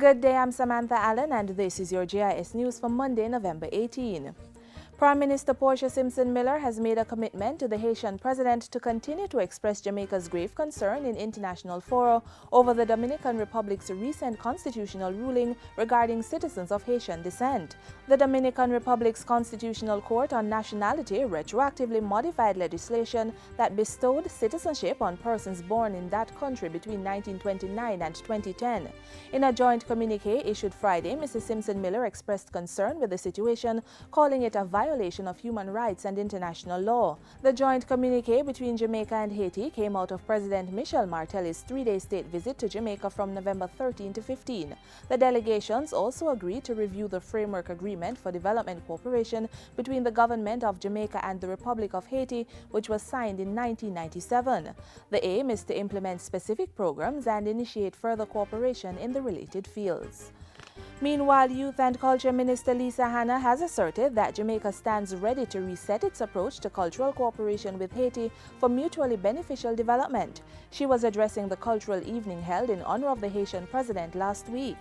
Good day, I'm Samantha Allen and this is your GIS News for Monday, November 18. Prime Minister Portia Simpson Miller has made a commitment to the Haitian president to continue to express Jamaica's grave concern in international fora over the Dominican Republic's recent constitutional ruling regarding citizens of Haitian descent. The Dominican Republic's Constitutional Court on Nationality retroactively modified legislation that bestowed citizenship on persons born in that country between 1929 and 2010. In a joint communique issued Friday, Mrs. Simpson Miller expressed concern with the situation, calling it a violation of human rights and international law. The joint communique between Jamaica and Haiti came out of President Michel Martelly's three-day state visit to Jamaica from November 13 to 15. The delegations also agreed to review the Framework Agreement for Development Cooperation between the government of Jamaica and the Republic of Haiti, which was signed in 1997. The aim is to implement specific programs and initiate further cooperation in the related fields. Meanwhile, Youth and Culture Minister Lisa Hanna has asserted that Jamaica stands ready to reset its approach to cultural cooperation with Haiti for mutually beneficial development. She was addressing the cultural evening held in honor of the Haitian president last week.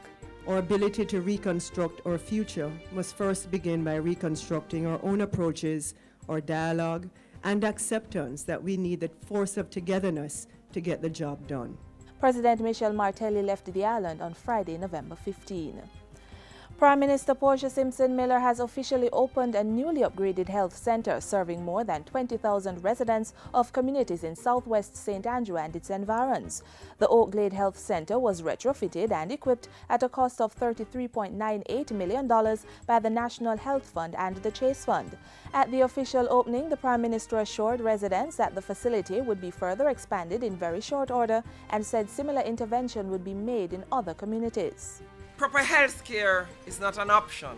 Our ability to reconstruct our future must first begin by reconstructing our own approaches, our dialogue, and acceptance that we need the force of togetherness to get the job done. President Michel Martelly left the island on Friday, November 15. Prime Minister Portia Simpson Miller has officially opened a newly upgraded health center serving more than 20,000 residents of communities in southwest St. Andrew and its environs. The GLADE Health Center was retrofitted and equipped at a cost of $33.98 million by the National Health Fund and the Chase Fund. At the official opening, the Prime Minister assured residents that the facility would be further expanded in very short order and said similar intervention would be made in other communities. Proper health care is not an option,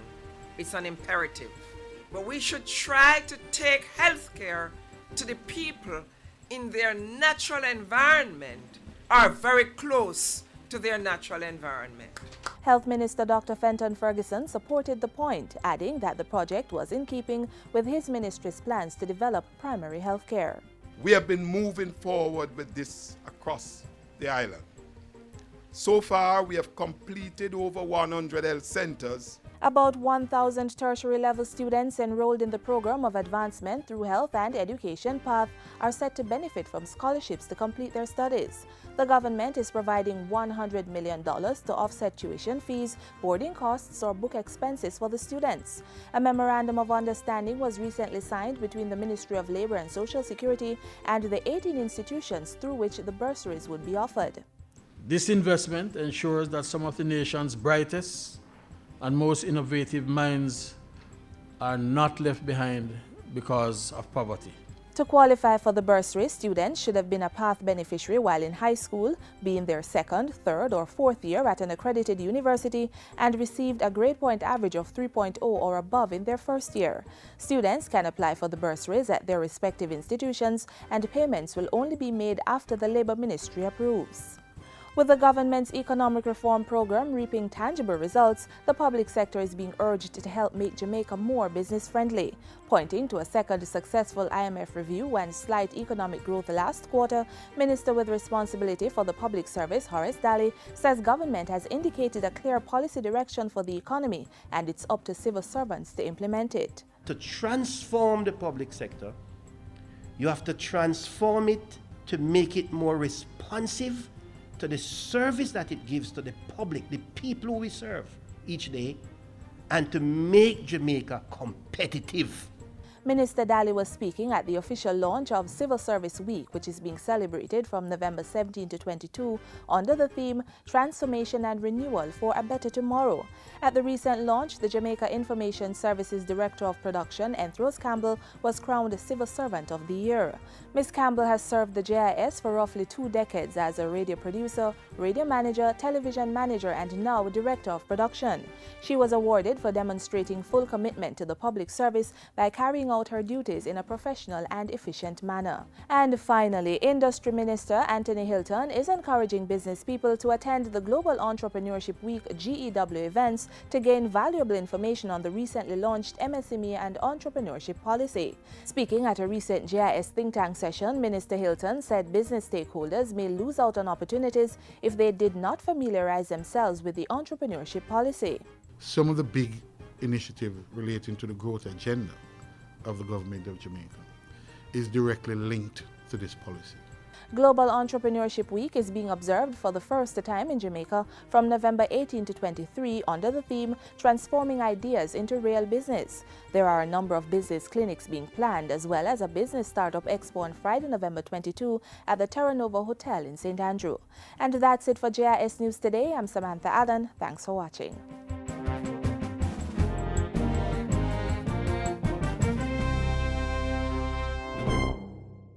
it's an imperative. But we should try to take health care to the people in their natural environment or very close to their natural environment. Health Minister Dr. Fenton Ferguson supported the point, adding that the project was in keeping with his ministry's plans to develop primary health care. We have been moving forward with this across the island. So far, we have completed over 100 health centers. About 1,000 tertiary-level students enrolled in the program of advancement through health and education path are set to benefit from scholarships to complete their studies. The government is providing $100 million to offset tuition fees, boarding costs, or book expenses for the students. A memorandum of understanding was recently signed between the Ministry of Labor and Social Security and the 18 institutions through which the bursaries would be offered. This investment ensures that some of the nation's brightest and most innovative minds are not left behind because of poverty. To qualify for the bursary, students should have been a path beneficiary while in high school, be in their second, third, or fourth year at an accredited university, and received a grade point average of 3.0 or above in their first year. Students can apply for the bursaries at their respective institutions, and payments will only be made after the Labor Ministry approves. With the government's economic reform program reaping tangible results, the public sector is being urged to help make Jamaica more business-friendly. Pointing to a second successful IMF review and slight economic growth last quarter, Minister with responsibility for the public service, Horace Daly, says government has indicated a clear policy direction for the economy and it's up to civil servants to implement it. To transform the public sector, you have to transform it to make it more responsive to the service that it gives to the public, the people who we serve each day, and to make Jamaica competitive. Minister Daly was speaking at the official launch of Civil Service Week, which is being celebrated from November 17 to 22 under the theme Transformation and Renewal for a Better Tomorrow. At the recent launch, the Jamaica Information Services Director of Production, Enthros Campbell, was crowned Civil Servant of the Year. Ms. Campbell has served the JIS for roughly 2 decades as a radio producer, radio manager, television manager, and now Director of Production. She was awarded for demonstrating full commitment to the public service by carrying out her duties in a professional and efficient manner. And finally, Industry Minister Anthony Hilton is encouraging business people to attend the Global Entrepreneurship Week GEW events to gain valuable information on the recently launched MSME and entrepreneurship policy. Speaking at a recent GIS think tank session, Minister Hilton said business stakeholders may lose out on opportunities if they did not familiarize themselves with the entrepreneurship policy. Some of the big initiatives relating to the growth agenda of the government of Jamaica is directly linked to this policy. Global Entrepreneurship Week is being observed for the first time in Jamaica from November 18 to 23 under the theme Transforming Ideas into Real Business. There are a number of business clinics being planned as well as a business startup expo on Friday, November 22 at the Terra Nova Hotel in St. Andrew. And that's it for GIS News today. I'm Samantha Allen. Thanks for watching.